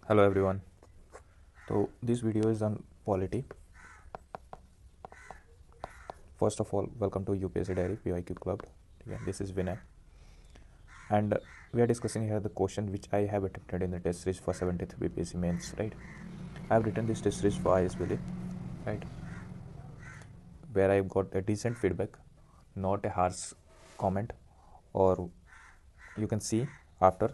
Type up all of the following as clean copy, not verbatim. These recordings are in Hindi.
Hello everyone. So this video is on polity. First of all, welcome to UPSC Diary PYQ Club. Yeah, this is Vinay, and we are discussing here the question which I have attempted in the test series for 70th BPSC mains. Right, I have written this test series for ISBD, right, where I got a decent feedback, not a harsh comment, or you can see after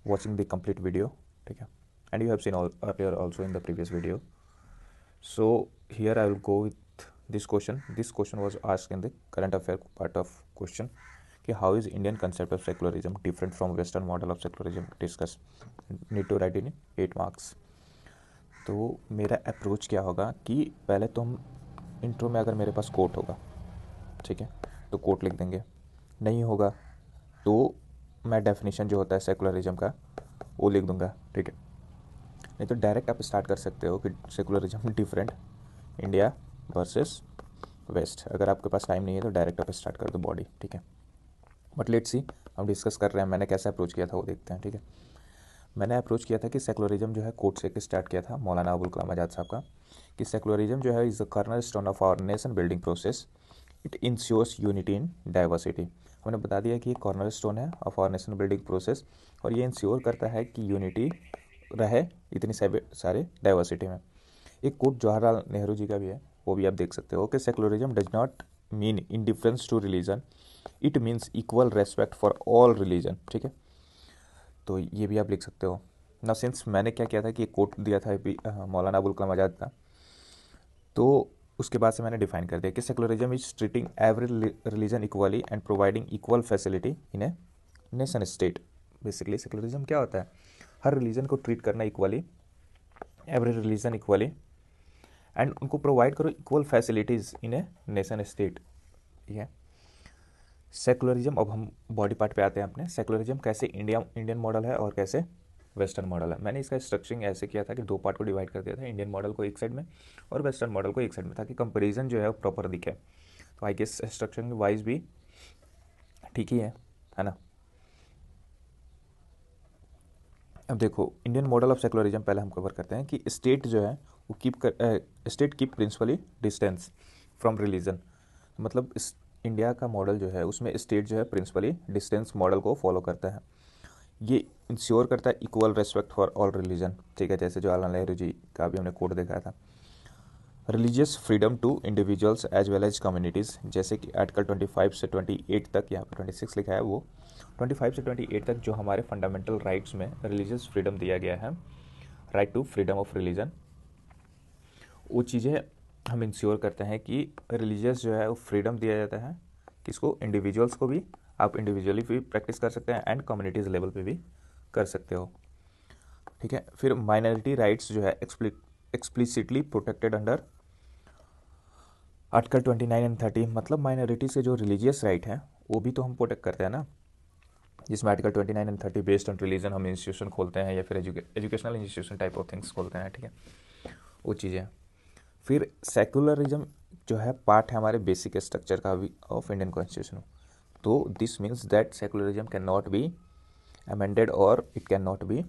watching the complete video. Okay, and you have seen all earlier also in the previous video. So here I will go with this question. This question was asked in the current affair part of question कि how is Indian concept of secularism different from Western model of secularism? Discuss. Need to write in 8 marks. तो मेरा अप्रोच क्या होगा कि पहले तो हम इंट्रो में अगर मेरे पास कोट होगा, ठीक है, तो कोट लिख देंगे. नहीं होगा तो मैं डेफिनेशन जो होता है सेकुलरिज्म का वो लिख दूंगा, ठीक है. नहीं तो डायरेक्ट आप स्टार्ट कर सकते हो कि secularism different India versus West. अगर आपके पास टाइम नहीं है तो डायरेक्ट आप स्टार्ट कर दो बॉडी, ठीक है. बट लेट्स सी, हम डिस्कस कर रहे हैं. मैंने कैसे अप्रोच किया था वो देखते हैं, ठीक है. मैंने अप्रोच किया था कि सेकुलरिज्म जो है कोट से स्टार्ट किया था मौलाना अबुल कलाम आज़ाद साहब का, कि सेकुलरिज्म जो है is the corner stone of our nation building process. It ensures unity in diversity. हमने बता दिया कि ये कॉर्नर स्टोन है of our nation building process, और ये इंश्योर करता है कि यूनिटी रहे इतनी सारे डाइवर्सिटी में. एक कोट जवाहरलाल नेहरू जी का भी है, वो भी आप देख सकते हो कि secularism does not mean indifference to religion, it means equal respect for all religion, ठीक है. तो ये भी आप लिख सकते हो ना. सिंस मैंने क्या किया था कि एक कोट दिया था मौलाना अबुल कलाम आज़ाद का, तो उसके बाद से मैंने डिफाइन कर दिया कि secularism is treating every religion equally and providing equal facility in a nation state. Basically secularism क्या होता है? हर रिलीजन को ट्रीट करना equally, every religion equally, and उनको प्रोवाइड करो equal facilities in a nation state. ठीक है. सेकुलरिज्म, अब हम बॉडी पार्ट पे आते हैं अपने. सेकुलरिज्म कैसे इंडियन मॉडल है और कैसे वेस्टर्न मॉडल है. मैंने इसका स्ट्रक्चरिंग ऐसे किया था कि दो पार्ट को डिवाइड कर दिया था, इंडियन मॉडल को एक साइड में और वेस्टर्न मॉडल को एक साइड में, ताकि कंपेरिजन जो है वो प्रॉपर दिखे. तो आई गेस स्ट्रक्चरिंग वाइज भी ठीक ही है ना. अब देखो, इंडियन मॉडल ऑफ सेकुलरिज्म पहले हम कवर करते हैं कि स्टेट जो है वो state keep principally distance from religion. मतलब इस इंडिया का मॉडल जो है उसमें स्टेट जो है प्रिंसिपली डिस्टेंस मॉडल को फॉलो करता है. ये इंश्योर करता है equal respect for all religion, ठीक है. जैसे जवाहरलाल नेहरू जी का भी हमने कोड देखा था. Religious freedom to individuals as well as communities, जैसे कि आर्टिकल 25 से 28 तक, यहाँ पर 26 लिखा है, वो 25 से 28 तक जो हमारे फंडामेंटल राइट्स में रिलीजियस फ्रीडम दिया गया है, right to freedom of religion, वो चीज़ें हम इंश्योर करते हैं कि रिलीजियस जो है वो फ्रीडम दिया जाता है किसको? इंडिविजुअल्स को भी. आप इंडिविजुअली भी प्रैक्टिस कर सकते हैं एंड कम्युनिटीज़ लेवल पे भी कर सकते हो, ठीक है. फिर माइनॉरिटी राइट्स जो है explicitly protected under article 29 and 30. मतलब माइनॉरिटी से जो रिलीजियस राइट है वो भी तो हम प्रोटेक्ट करते हैं ना, जिसमें article 29 and 30 based on religion हम इंस्टीट्यूशन खोलते हैं या फिर educational institution type of things खोलते हैं, ठीक है, वो चीज़ें. फिर सेकुलरिज्म जो है पार्ट है हमारे बेसिक स्ट्रक्चर का भी ऑफ इंडियन कॉन्स्टिट्यूशन. तो this means that secularism can not be amended और it can not be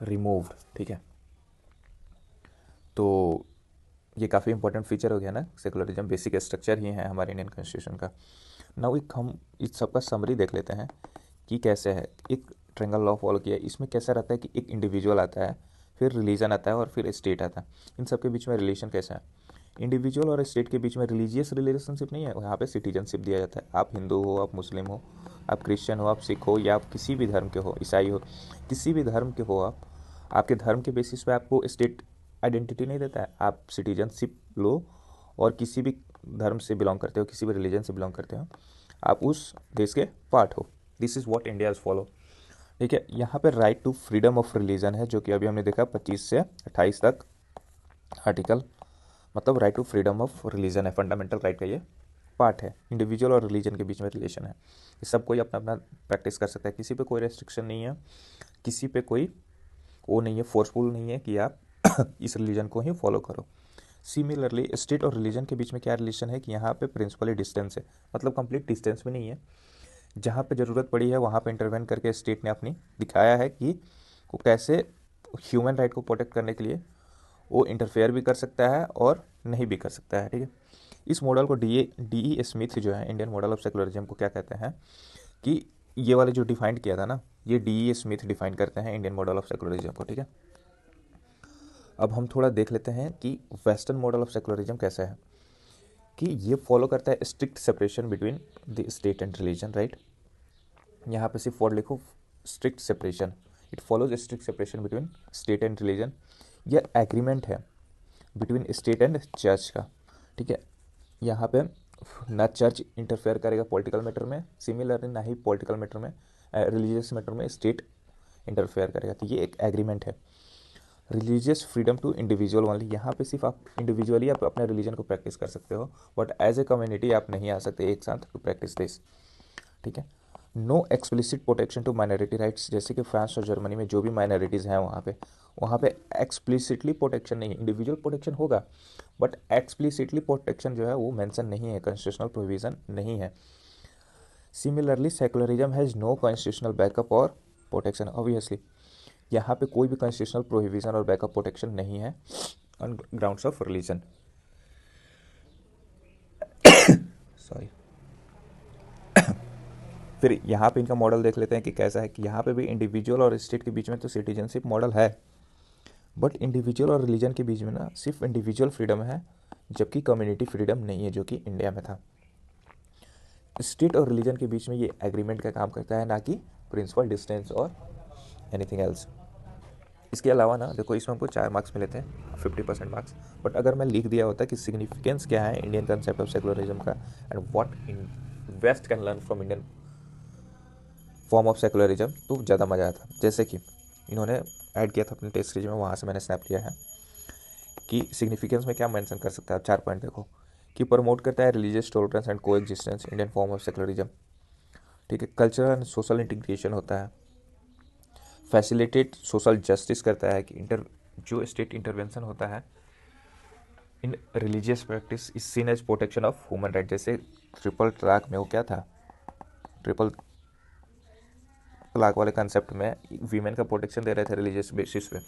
removed, ठीक है. तो ये काफ़ी इंपॉर्टेंट फीचर हो गया ना. सेकुलरिज्म बेसिक स्ट्रक्चर ही है हमारे इंडियन कॉन्स्टिट्यूशन का. नाउ एक हम इस सबका समरी देख लेते हैं कि कैसे है. एक ट्रायंगल लॉ फॉलो किया, इसमें कैसा रहता है कि एक इंडिविजुअल आता है, फिर रिलीजन आता है और फिर स्टेट आता है. इन सब के बीच में रिलेशन कैसा है? इंडिविजुअल और स्टेट के बीच में रिलीजियस रिलेशनशिप नहीं है, यहाँ पे सिटीजनशिप दिया जाता है. आप हिंदू हो, आप मुस्लिम हो, आप क्रिश्चियन हो, आप सिख हो, या आप किसी भी धर्म के हो, ईसाई हो, किसी भी धर्म के हो आप, आपके धर्म के बेसिस पे आपको स्टेट आइडेंटिटी नहीं देता है. आप सिटीजनशिप लो और किसी भी धर्म से बिलोंग करते हो, किसी भी रिलीजन से बिलोंग करते हो, आप उस देश के पार्ट हो. This is what India is follow, ठीक है. यहाँ पे right to freedom of religion है, जो कि अभी हमने देखा 25 से 28 तक आर्टिकल. मतलब right to freedom of religion है, फंडामेंटल राइट का ये पार्ट है. इंडिविजुअल और रिलीजन के बीच में रिलेशन है. ये सब कोई अपना अपना प्रैक्टिस कर सकता है, किसी पे कोई रेस्ट्रिक्शन नहीं है, किसी पे कोई वो नहीं है, फोर्सफुल नहीं है कि आप इस रिलीजन को ही फॉलो करो. सिमिलरली स्टेट और रिलीजन के बीच में क्या रिलेशन है कि यहाँ पे प्रिंसिपली डिस्टेंस है. मतलब कंप्लीट डिस्टेंस में नहीं है, जहाँ पे ज़रूरत पड़ी है वहाँ पे इंटरवेन करके स्टेट ने अपनी दिखाया है कि को कैसे ह्यूमन राइट को प्रोटेक्ट करने के लिए वो इंटरफेयर भी कर सकता है और नहीं भी कर सकता है, ठीक है। इस मॉडल को डी ई स्मिथ जो है इंडियन मॉडल ऑफ सेकुलरिज्म को क्या कहते हैं कि ये वाले जो डिफाइन किया था ना, ये डी ई स्मिथ डिफाइन करते हैं इंडियन मॉडल ऑफ सेकुलरिज्म को, ठीक है। अब हम थोड़ा देख लेते हैं कि वेस्टर्न मॉडल ऑफ सेकुलरिज्म कैसा है, कि ये फॉलो करता है strict separation between the state and religion, right. यहाँ पे सिर्फ वर्ड लिखो strict separation, it follows strict separation between state and religion. यह एग्रीमेंट है बिटवीन स्टेट एंड चर्च का, ठीक है। यहाँ पे ना चर्च इंटरफेयर करेगा पॉलिटिकल मैटर में, सिमिलरली ना ही पॉलिटिकल मैटर में रिलीजियस मैटर में स्टेट इंटरफेयर करेगा। तो ये एक एग्रीमेंट है। Religious freedom to individual only, यहाँ पे सिर्फ आप इंडिविजुअली आप अपने रिलीजन को प्रैक्टिस कर सकते हो, बट एज ए कम्युनिटी आप नहीं आ सकते एक साथ टू प्रैक्टिस दिस, ठीक है। No explicit protection to minority rights, जैसे कि फ्रांस और जर्मनी में जो भी माइनॉरिटीज़ हैं वहाँ पे एक्सप्लिसिटली प्रोटेक्शन नहीं है, इंडिविजुअल प्रोटेक्शन होगा बट एक्सप्लिसिटली प्रोटेक्शन जो है वो मेंशन नहीं है, कॉन्स्टिट्यूशनल प्रोविजन नहीं है। Similarly secularism has no constitutional backup और प्रोटेक्शन, ऑब्वियसली यहाँ पे कोई भी कॉन्स्टिट्यूशनल प्रोहिबिशन और बैकअप प्रोटेक्शन नहीं है on grounds of religion. Sorry. फिर यहाँ पे इनका मॉडल देख लेते हैं कि कैसा है, कि यहाँ पे भी इंडिविजुअल और स्टेट के बीच में तो सिटीजनशिप मॉडल है, बट इंडिविजुअल और रिलीजन के बीच में ना सिर्फ इंडिविजुअल फ्रीडम है, जबकि कम्युनिटी फ्रीडम नहीं है, जो कि इंडिया में था। स्टेट और रिलीजन के बीच में ये एग्रीमेंट का काम करता है, ना कि प्रिंसिपल डिस्टेंस और एनीथिंग एल्स। इसके अलावा ना देखो, इसमें हमको 4 मार्क्स मिले थे, 50% मार्क्स, बट अगर मैं लिख दिया होता कि सिग्निफिकेंस क्या है इंडियन कंसेप्ट ऑफ सेकुलरिज्म का and what in west can learn from Indian form of secularism, तो ज़्यादा मज़ा आता। जैसे कि इन्होंने ऐड किया था अपने टेस्ट सीरीज में, वहाँ से मैंने स्नैप लिया है कि सिग्निफिकेंस में क्या मेंशन कर सकता है। 4 पॉइंट देखो, कि प्रमोट करता है रिलीजियस टॉलरेंस एंड को existence Indian form of secularism, ठीक है। कल्चरल एंड सोशल इंटीग्रेशन होता है, फैसिलिटेट सोशल जस्टिस करता है, कि जो स्टेट इंटरवेंशन होता है in religious practice is seen as protection of human right. जैसे ट्रिपल तलाक में वो क्या था, ट्रिपल तलाक वाले कंसेप्ट में वीमेन का प्रोटेक्शन दे रहे थे रिलीजियस बेसिस पे,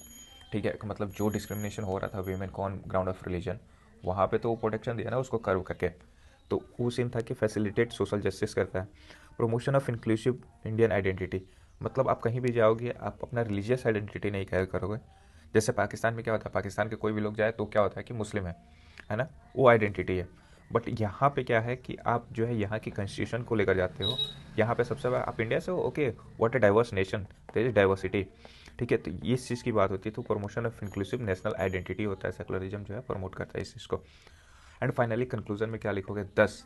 ठीक है। मतलब जो डिस्क्रिमिनेशन हो रहा था वीमेन को ऑन ग्राउंड ऑफ रिलीजन, वहाँ पे तो वो प्रोटेक्शन दिया ना उसको कर्व करके। तो वो सीन था कि फैसिलिटेट सोशल जस्टिस करता है। Promotion of inclusive Indian identity, मतलब आप कहीं भी जाओगे आप अपना रिलीजियस आइडेंटिटी नहीं कैर करोगे। जैसे पाकिस्तान में क्या होता है, पाकिस्तान के कोई भी लोग जाए तो क्या होता है कि मुस्लिम है ना, वो आइडेंटिटी है। बट यहाँ पे क्या है कि आप जो है यहाँ की कॉन्स्टिट्यूशन को लेकर जाते हो। यहाँ पे सबसे बड़ा आप इंडिया से हो, okay what a diverse nation, there is diversity, ठीक है। तो ये इस चीज़ की बात होती है। तो promotion of inclusive national identity होता है, सेकुलरिज्म जो है प्रमोट करता है इस चीज़ को। एंड फाइनली कंक्लूजन में क्या लिखोगे, 10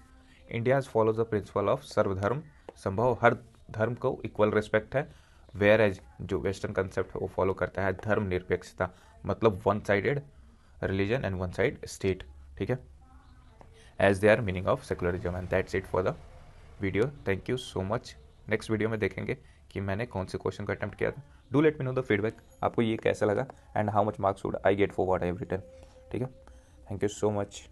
India follows the principle of सर्वधर्म संभव, हर धर्म को इक्वल रिस्पेक्ट है। वेयर एज जो वेस्टर्न कंसेप्ट है वो फॉलो करता है धर्मनिरपेक्षता, मतलब one sided religion and one side state, ठीक है, as they are meaning of secularism. And that's it for the video, thank you so much. Next video में देखेंगे कि मैंने कौन से क्वेश्चन का अटेम्प्ट किया था। Do let me know the feedback, आपको ये कैसा लगा and how much marks would I get for what I have written, ठीक है। Thank you so much.